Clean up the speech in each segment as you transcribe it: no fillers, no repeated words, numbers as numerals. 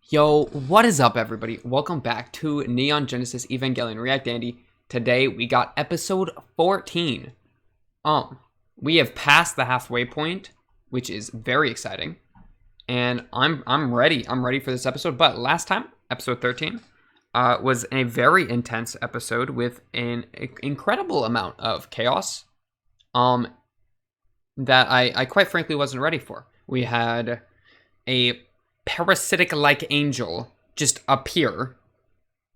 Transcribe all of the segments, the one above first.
Yo, what is up, everybody? Welcome back to Neon Genesis Evangelion React Andy. Today we got episode 14. We have passed the halfway point, which is very exciting, and I'm ready. I'm ready for this episode. But last time, episode 13, was a very intense episode with an incredible amount of chaos. That I quite frankly wasn't ready for. We had a parasitic-like angel just appear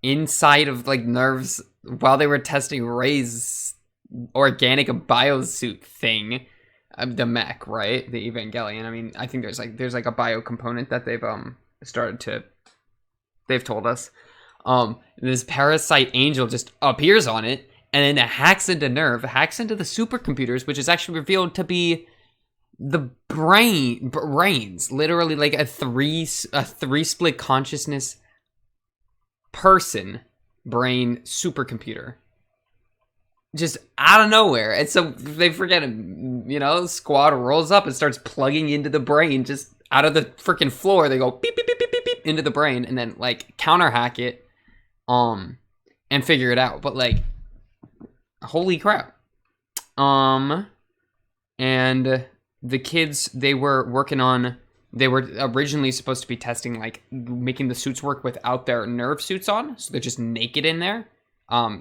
inside of like Nerv's while they were testing Ray's organic biosuit thing, the mech, right? The Evangelion. I mean, I think there's like a bio component that they've told us. This parasite angel just appears on it and then it hacks into Nerv, hacks into the supercomputers, which is actually revealed to be the brains, literally like a three split consciousness person brain supercomputer, just out of nowhere. And so they forget it, squad rolls up and starts plugging into the brain just out of the freaking floor. They go beep beep beep beep beep beep into the brain and then like counter hack it and figure it out. But like, holy crap. And the kids, they were originally supposed to be testing, like, making the suits work without their nerve suits on, so they're just naked in there.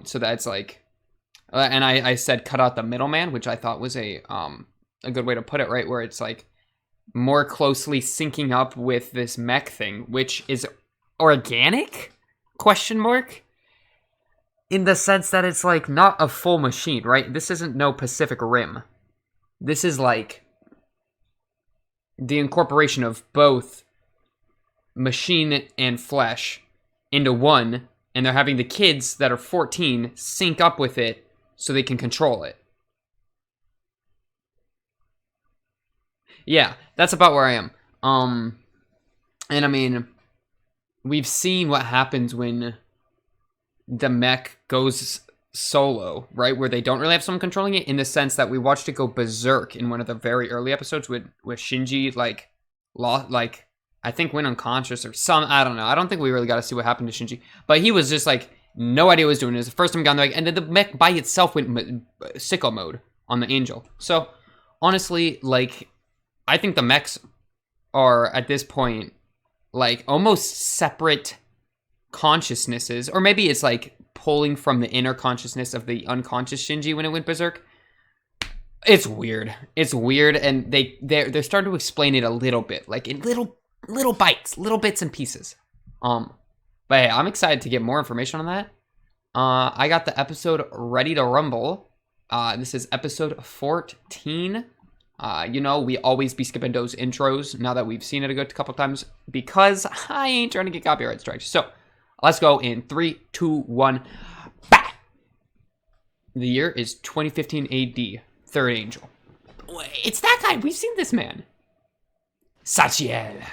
So that's, like, and I said cut out the middleman, which I thought was a good way to put it, right, where it's, like, more closely syncing up with this mech thing, which is organic, question mark, in the sense that it's, like, not a full machine, right? This isn't no Pacific Rim. This is, like, the incorporation of both machine and flesh into one, and they're having the kids that are 14 sync up with it so they can control it. Yeah, that's about where I am. And I mean, we've seen what happens when the mech goes solo, right, where they don't really have someone controlling it, in the sense that we watched it go berserk in one of the very early episodes with Shinji, like, I think went unconscious or I don't know. I don't think we really got to see what happened to Shinji, but he was just like, no idea what he was doing. It was the first time gone, like, and then the mech by itself went sicko mode on the angel. So honestly, like, I think the mechs are at this point like almost separate consciousnesses, or maybe it's like pulling from the inner consciousness of the unconscious Shinji when it went berserk. It's weird. It's weird, and they're starting to explain it a little bit, like in little bites, little bits and pieces. But hey, I'm excited to get more information on that. I got the episode ready to rumble. This is episode 14. We always be skipping those intros now that we've seen it a good couple times because I ain't trying to get copyright strikes. So let's go in 3, 2, 1. Bah! The year is 2015 AD. Third Angel. It's that guy. We've seen this man. Sachiel.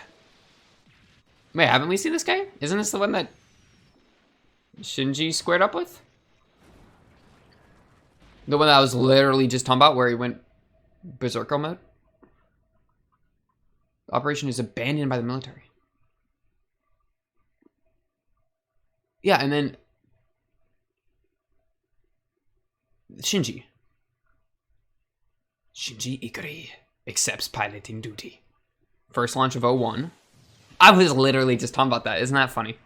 Wait, haven't we seen this guy? Isn't this the one that Shinji squared up with? The one that I was literally just talking about, where he went berserker mode? The operation is abandoned by the military. Yeah, and then Shinji Ikari accepts piloting duty. First launch of 01. I was literally just talking about that. Isn't that funny?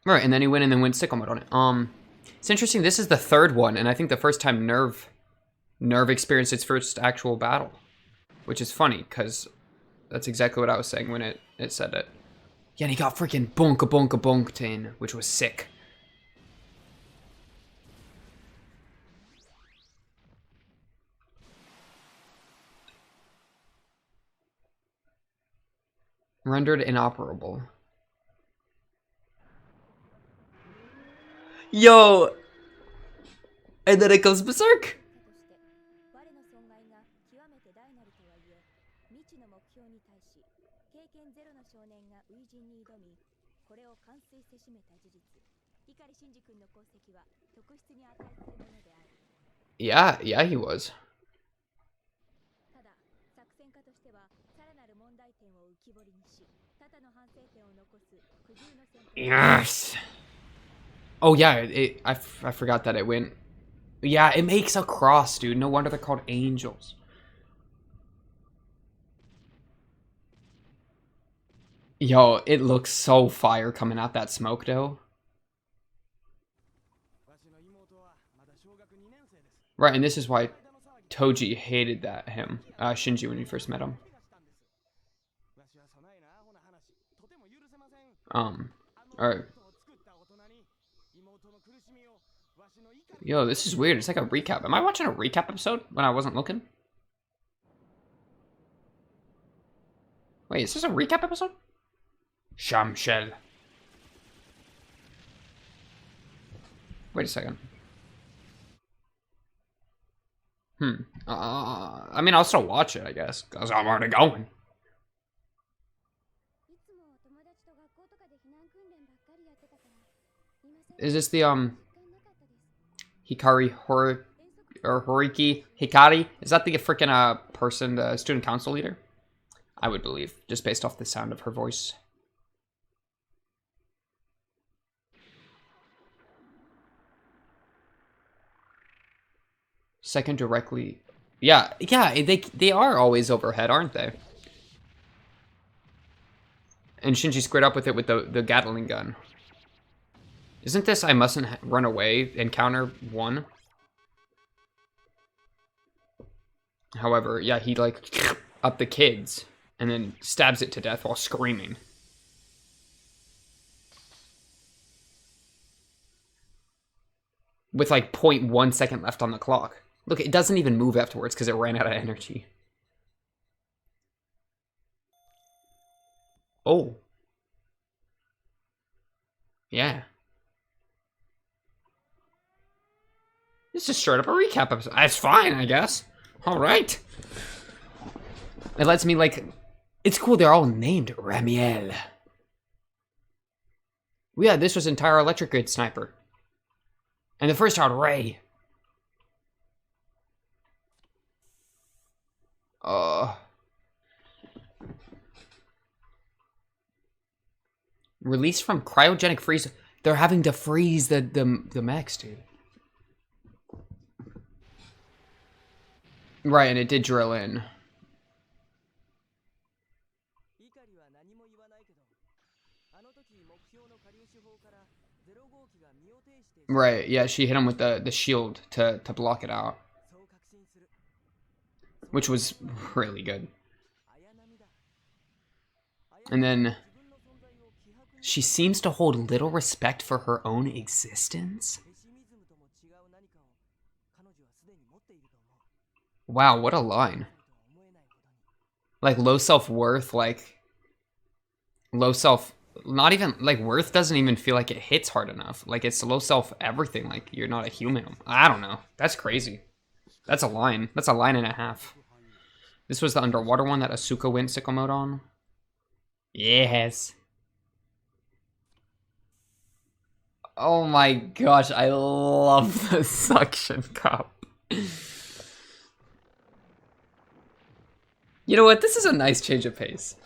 Right, and then he went and then went sicko mode on it. It's interesting. This is the third one, and I think the first time Nerv experienced its first actual battle, which is funny because that's exactly what I was saying when it said it. Yeah, and he got freaking bonked in, which was sick. Rendered inoperable. Yo! And then it goes berserk! Yeah, he was. Yes. Oh yeah, I forgot that it went. Yeah, it makes a cross, dude. No wonder they're called angels. Yo, it looks so fire coming out that smoke, though. Right, and this is why Toji hated Shinji, when he first met him. Alright. Yo, this is weird. It's like a recap. Am I watching a recap episode when I wasn't looking? Wait, is this a recap episode? Shamshell. Wait a second. I mean, I'll still watch it, I guess, because I'm already going. Is this the, Hikari or Horiki Hikari? Is that the freaking, person, the student council leader? I would believe, just based off the sound of her voice. Second directly. Yeah, they are always overhead, aren't they? And Shinji squared up with it with the Gatling gun. Isn't this I mustn't run away encounter 1? However, yeah, he like up the kids and then stabs it to death while screaming. With like 0.1 second left on the clock. Look, it doesn't even move afterwards because it ran out of energy. Oh. Yeah. This is straight up a recap episode. That's fine, I guess. Alright. It lets me, like... It's cool they're all named Ramiel. Yeah, this was entire electric grid sniper. And the first child, Ray. Released from cryogenic freeze. They're having to freeze the mechs, dude. Right, and it did drill in. Right, yeah, she hit him with the shield to block it out. Which was really good. And then she seems to hold little respect for her own existence. Wow, what a line. Like, low self-worth, like... Low self... Not even... Like, worth doesn't even feel like it hits hard enough. Like, it's low self-everything. Like, you're not a human. I don't know. That's crazy. That's a line. That's a line and a half. This was the underwater one that Asuka went sicko mode on. Yes. Oh my gosh, I love the suction cup. You know what? This is a nice change of pace.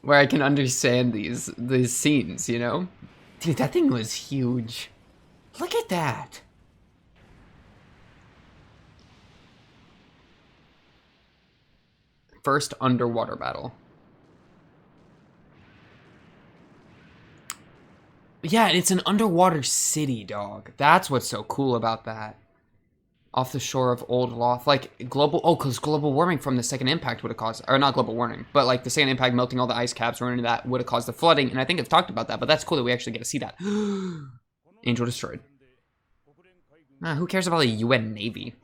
Where I can understand these scenes, you know? Dude, that thing was huge. Look at that. First underwater battle. Yeah, and it's an underwater city, dog. That's what's so cool about that. Off the shore of Old Loth. Like, global... Oh, because global warming from the second impact would have caused... Or not global warming, but like the second impact melting all the ice caps, running into that would have caused the flooding. And I think I've talked about that, but that's cool that we actually get to see that. Angel destroyed. Nah, who cares about the UN Navy?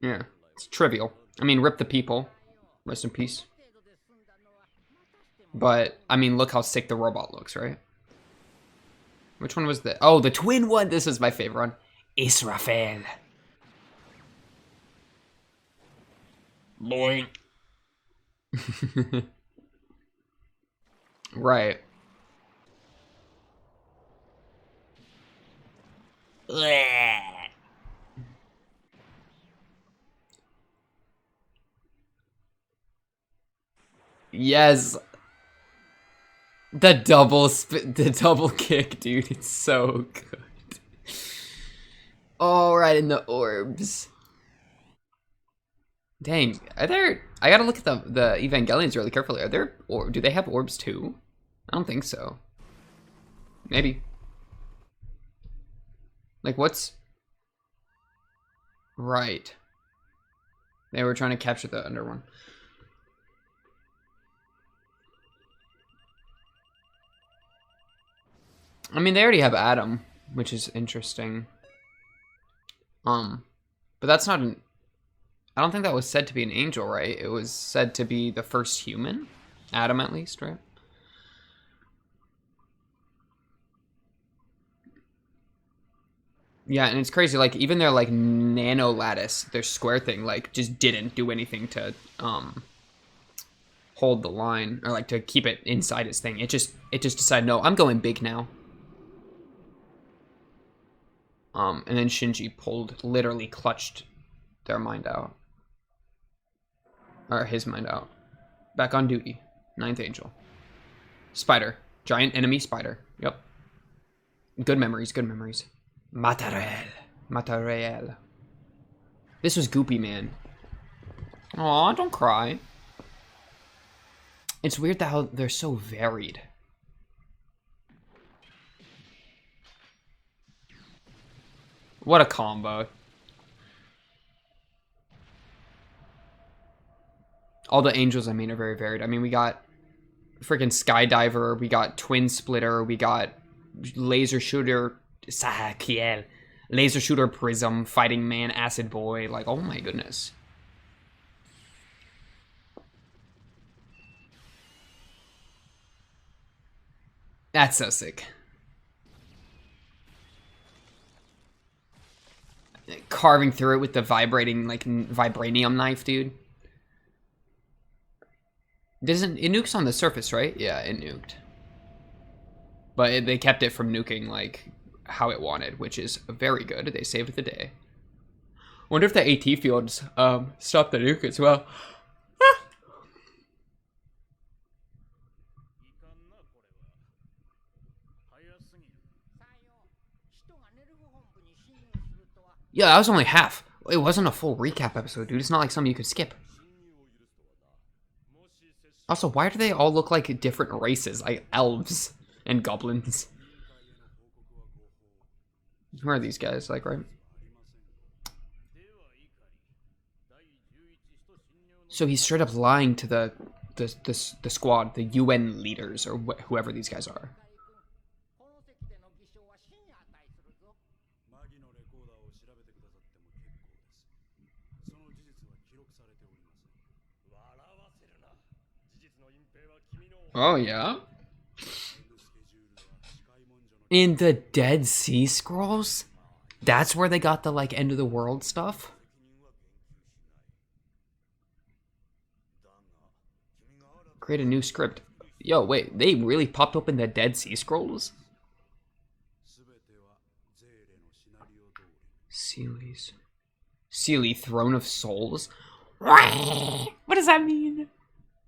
Yeah, it's trivial. I mean, rip the people. Rest in peace. But, I mean, look how sick the robot looks, right? Which one was the... Oh, the twin one! This is my favorite one. Israfel. Boing. Right. Yes. The double kick, dude. It's so good. Oh, right in the orbs. Dang, are there? I gotta look at the Evangelions really carefully. Are there, or do they have orbs too? I don't think so. Maybe. Like what's right? They were trying to capture the under one. I mean, they already have Adam, which is interesting. But that's not an. I don't think that was said to be an angel, right? It was said to be the first human, Adam at least, right? Yeah, and it's crazy. Like even their like nano lattice, their square thing, like just didn't do anything to hold the line or like to keep it inside his thing. It just decided, no, I'm going big now. And then Shinji literally clutched their mind out. Or his mind out. Back on duty. Ninth Angel. Spider. Giant enemy spider. Yep. Good memories, good memories. Materiel. This was Goopy Man. Aw, don't cry. It's weird how they're so varied. What a combo. All the angels, I mean, are very varied. I mean, we got freaking Skydiver, we got Twin Splitter, we got Laser Shooter, Sahakiel, Laser Shooter Prism, Fighting Man, Acid Boy. Like, oh my goodness. That's so sick. Carving through it with the vibrating, like, vibranium knife, dude. Doesn't it nukes on the surface, right? Yeah, it nuked. But they kept it from nuking, like, how it wanted, which is very good. They saved the day. Wonder if the AT fields stop the nuke as well. Yeah, that was only half. It wasn't a full recap episode, dude. It's not like something you could skip. Also, why do they all look like different races, like elves and goblins? Who are these guys, like, right? So he's straight up lying to the squad, the UN leaders, or whoever these guys are. Oh, yeah? In the Dead Sea Scrolls? That's where they got the, like, end of the world stuff? Create a new script. Yo, wait, they really popped up in the Dead Sea Scrolls? Sealy, Throne of Souls? What does that mean?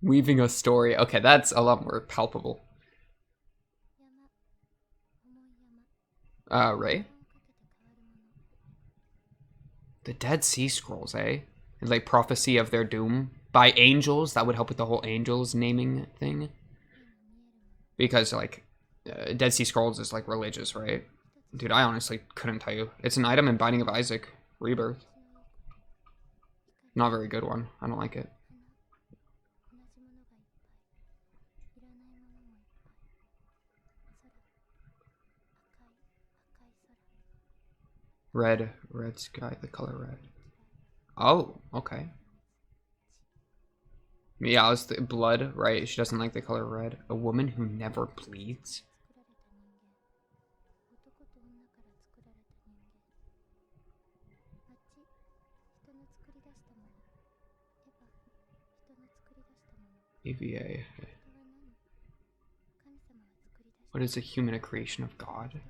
Weaving a story. Okay, that's a lot more palpable. Ray? The Dead Sea Scrolls, eh? It's like prophecy of their doom by angels. That would help with the whole angels naming thing. Because, like, Dead Sea Scrolls is, like, religious, right? Dude, I honestly couldn't tell you. It's an item in Binding of Isaac. Rebirth. Not a very good one. I don't like it. Red sky, the color red. Oh, okay. Yeah, it's the blood, right? She doesn't like the color red. A woman who never bleeds? EVA. What is a human, a creation of God?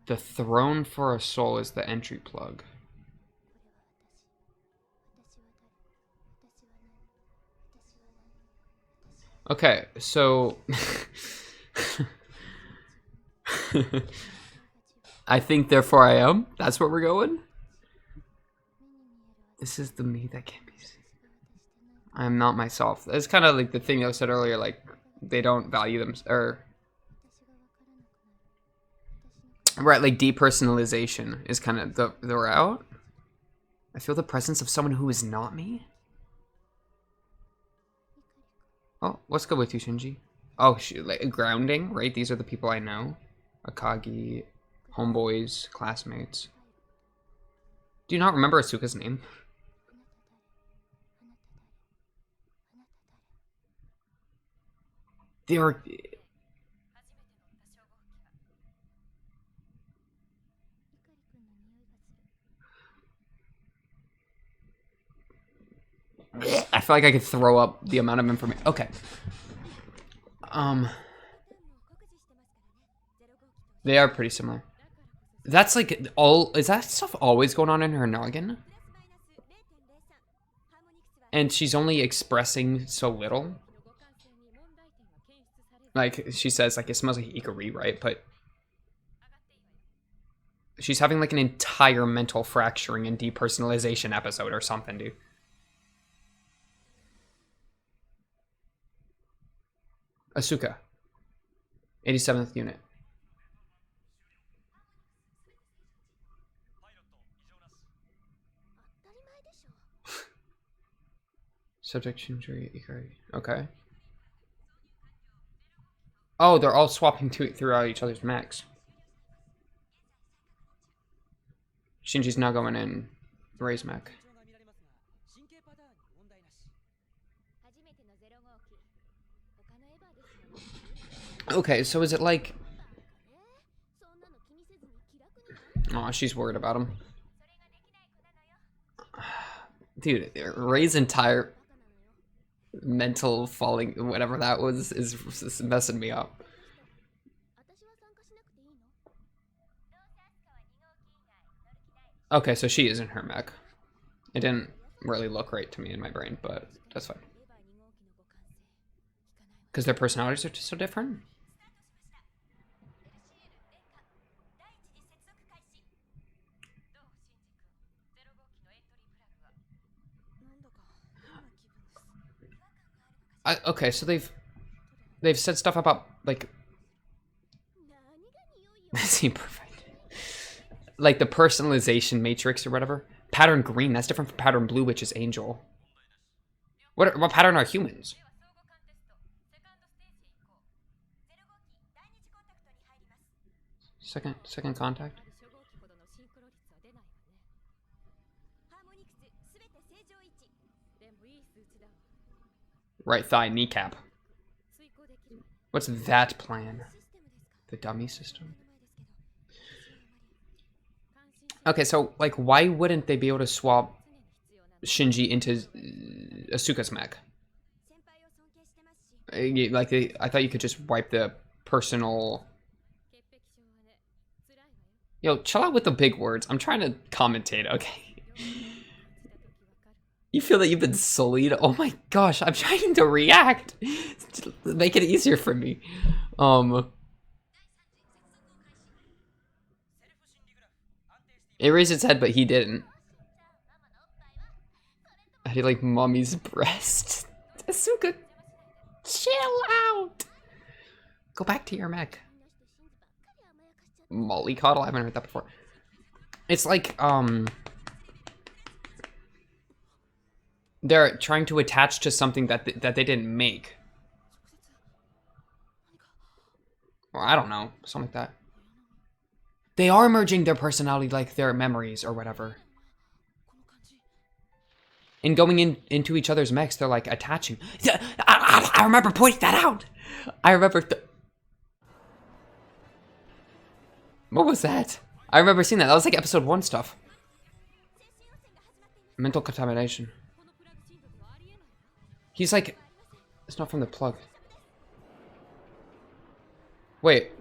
The throne for a soul is the entry plug. Okay, so I think therefore I am. That's where we're going. This is the me that can't be seen. I am not myself. It's kind of like the thing I said earlier, like they don't value them, or right, like depersonalization is kind of the route. I feel the presence of someone who is not me. Oh, let's go with you, Shinji. Oh, like grounding, right? These are the people I know. Akagi, homeboys, classmates. Do you not remember Asuka's name? They were... I feel like I could throw up the amount of information. Okay. They are pretty similar. That's like all... Is that stuff always going on in her noggin? And she's only expressing so little. Like, she says, like, it smells like Ikari, right? But she's having, like, an entire mental fracturing and depersonalization episode or something, dude. Asuka. 87th unit. Subject Shinji, Ikari. Okay. Oh, they're all swapping throughout each other's mechs. Shinji's now going in Ray's mech. Okay, so is it like... Oh, she's worried about him. Dude, Ray's entire mental falling, whatever that was, is messing me up. Okay, so she is in her mech. It didn't really look right to me in my brain, but that's fine. Because their personalities are just so different. Okay, so they've said stuff about like perfect, like the personalization matrix or whatever. Pattern green, that's different from pattern blue, which is angel. What pattern are humans? Second contact. Right thigh, kneecap. What's that plan? The dummy system? Okay, so, like, why wouldn't they be able to swap Shinji into Asuka's mech? Like, I thought you could just wipe the personal... Yo, chill out with the big words. I'm trying to commentate, okay? You feel that you've been sullied? Oh my gosh, I'm trying to react. Make it easier for me. It raised its head, but he didn't. How do you like mommy's breast? Asuka, chill out. Go back to your mech. Mollycoddle? I haven't heard that before. It's like, they're trying to attach to something that they didn't make. Well, I don't know. Something like that. They are merging their personality, like their memories or whatever. And going into each other's mechs, they're like attaching. I remember pointing that out. I remember. What was that? I remember seeing that. That was like episode 1 stuff. Mental contamination. He's like, it's not from the plug. Wait,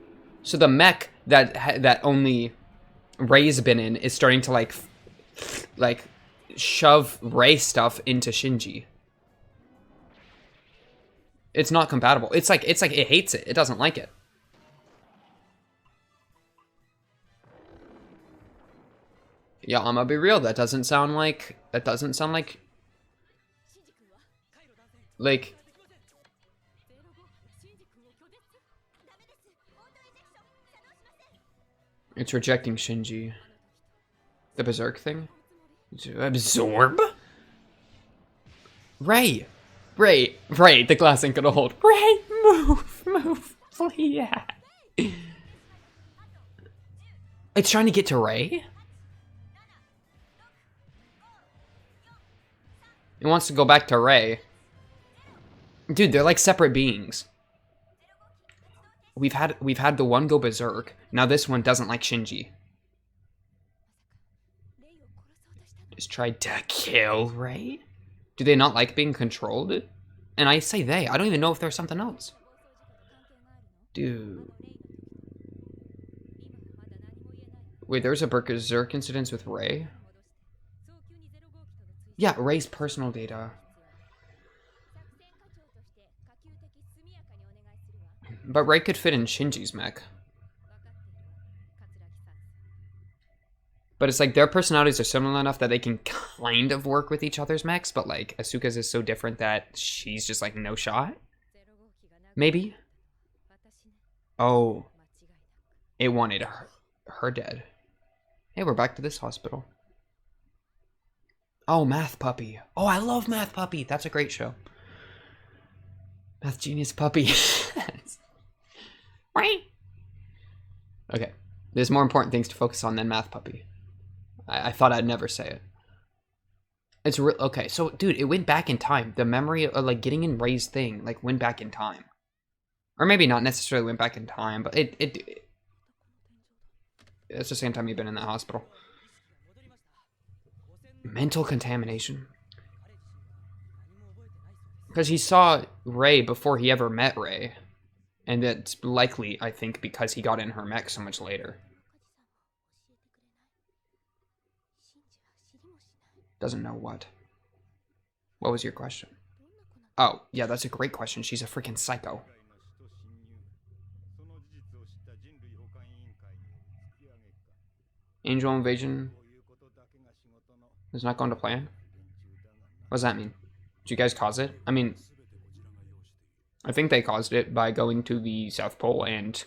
so the mech that only Rei's been in is starting to like shove Rei stuff into Shinji. It's not compatible. It's like it hates it. It doesn't like it. Yeah, I'm gonna be real. That doesn't sound like it's rejecting Shinji. The berserk thing? To absorb? Rei, the glass ain't gonna hold. Rei, move, please. Yeah. It's trying to get to Rei? It wants to go back to Rei. Dude, they're like separate beings. We've had the one go berserk. Now this one doesn't like Shinji. Just tried to kill Rei? Do they not like being controlled? And I say they. I don't even know if there's something else. Dude. Wait, there's a berserk incident with Rei? Yeah, Rei's personal data. But Rei could fit in Shinji's mech. But it's like their personalities are similar enough that they can kind of work with each other's mechs, but like Asuka's is so different that she's just like no shot? Maybe? Oh. It wanted her dead. Hey, we're back to this hospital. Oh, Math Puppy. Oh, I love Math Puppy. That's a great show. Math Genius Puppy. Okay. There's more important things to focus on than Math Puppy. I thought I'd never say it. It's real. Okay, so, dude, it went back in time. The memory of, like, getting in Rei's thing, like, went back in time. Or maybe not necessarily went back in time, but it's the same time you've been in that hospital. Mental contamination. Because he saw Rei before he ever met Rei. And that's likely, I think, because he got in her mech so much later. Doesn't know what. What was your question? Oh, yeah, that's a great question. She's a freaking psycho. Angel invasion is not going to plan? What does that mean? Did you guys cause it? I mean, I think they caused it by going to the South Pole and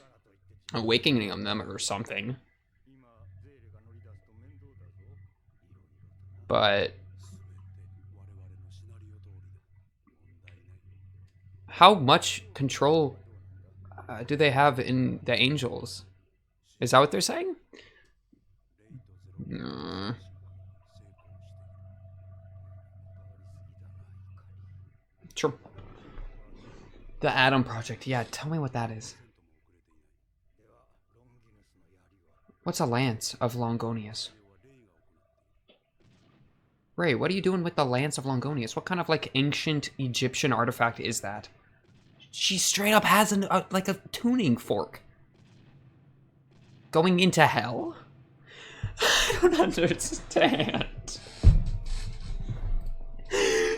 awakening them or something. But how much control do they have in the angels? Is that what they're saying? True. The Atom Project. Yeah, tell me what that is. What's a lance of Longonius? Rei, what are you doing with the Lance of Longonius? What kind of, like, ancient Egyptian artifact is that? She straight up has like a tuning fork. Going into hell? I don't understand.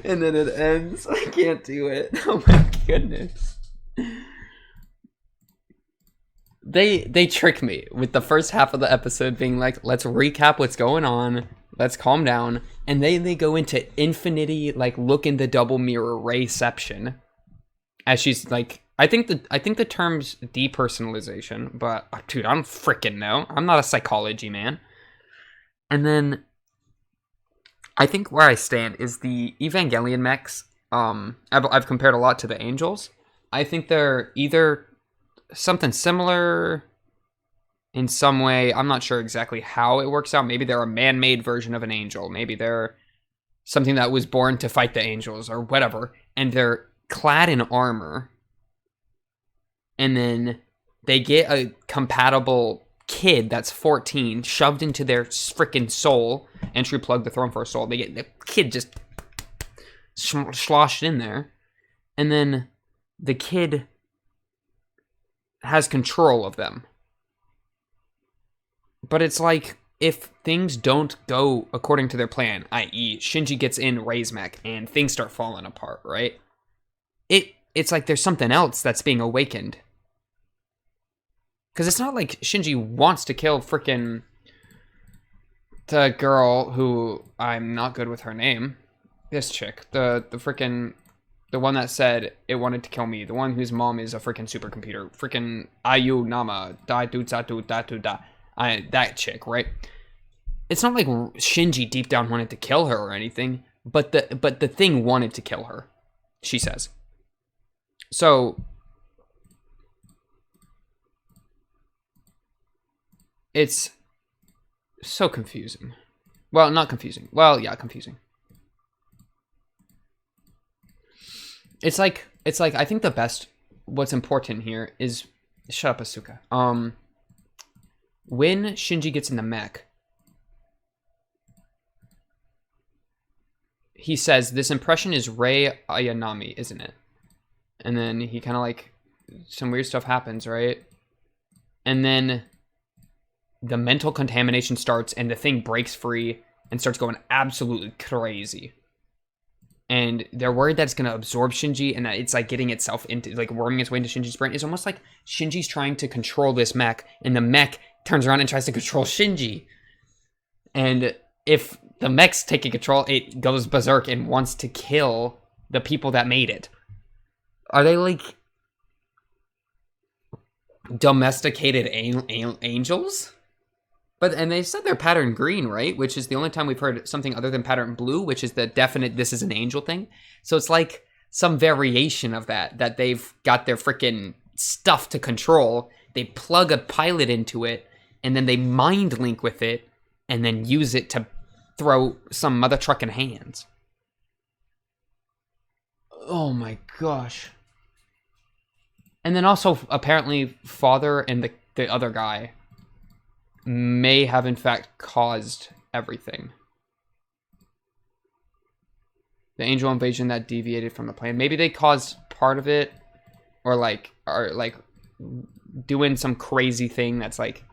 And then it ends. I can't do it. Oh my goodness. They trick me with the first half of the episode being like, let's recap what's going on. Let's calm down. And then they go into infinity, like, look in the double mirror Reiception. As she's like, I think the term's depersonalization, but dude, I don't freaking know. I'm not a psychology man. And then I think where I stand is the Evangelion mechs. I've compared a lot to the angels. I think they're either something similar in some way. I'm not sure exactly how it works out. Maybe they're a man-made version of an angel. Maybe they're something that was born to fight the angels or whatever. And they're clad in armor. And then they get a compatible kid that's 14 shoved into their freaking soul. Entry plug the throne for a soul. They get the kid just sloshed in there. And then the kid has control of them. But it's like, if things don't go according to their plan, i.e. Shinji gets in Rei's mech and things start falling apart, right? It's like there's something else that's being awakened. Because it's not like Shinji wants to kill frickin' the girl who, I'm not good with her name. This chick. The frickin', the one that said it wanted to kill me. The one whose mom is a frickin' supercomputer. Frickin' Ayu Nama. Da du za du da du da. That chick, right? It's not like Shinji deep down wanted to kill her or anything, but the thing wanted to kill her, she says. So it's so confusing. Well, not confusing. Well, yeah, confusing. It's like I think what's important here is, shut up, Asuka. When Shinji gets in the mech, he says, this impression is Rei Ayanami, isn't it? And then he kind of like, some weird stuff happens, right? And then the mental contamination starts and the thing breaks free and starts going absolutely crazy. And they're worried that it's going to absorb Shinji and that it's like getting itself into, like worming its way into Shinji's brain. It's almost like Shinji's trying to control this mech and the mech turns around and tries to control Shinji. And if the mech's taking control, it goes berserk and wants to kill the people that made it. Are they like domesticated angels? And they said they're pattern green, right? Which is the only time we've heard something other than pattern blue, which is the definite this is an angel thing. So it's like some variation of that they've got their freaking stuff to control. They plug a pilot into it, and then they mind link with it, and then use it to throw some mother trucking hands. Oh my gosh. And then also, apparently, Father and the other guy may have in fact caused everything. The angel invasion that deviated from the plan. Maybe they caused part of it, or like doing some crazy thing that's like,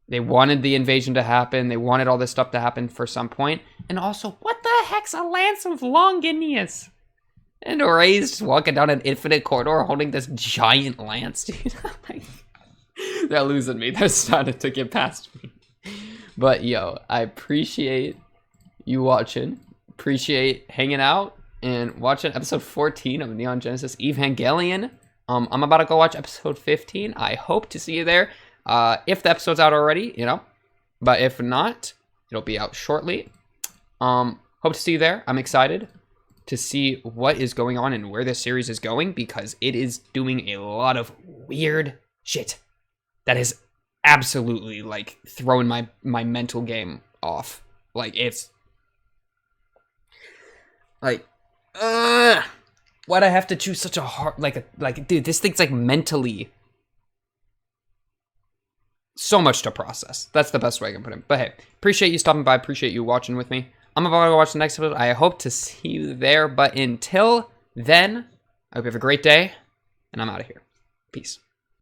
they wanted the invasion to happen, they wanted all this stuff to happen for some point. And also, what the heck's a lance of Longinus? And Rei's just walking down an infinite corridor holding this giant lance, dude. They're losing me. They're starting to get past me. But yo, I appreciate you watching. Appreciate hanging out and watching episode 14 of Neon Genesis Evangelion. I'm about to go watch episode 15. I hope to see you there. If the episode's out already, you know. But if not, it'll be out shortly. Hope to see you there. I'm excited to see what is going on and where this series is going, because it is doing a lot of weird shit that is absolutely like throwing my mental game off. Like, it's like, why'd I have to choose such a hard, like dude, this thing's like mentally so much to process. That's the best way I can put it. But hey, appreciate you stopping by, appreciate you watching with me. I'm about to go watch the next episode. I hope to see you there, but until then, I hope you have a great day, and I'm out of here. Peace.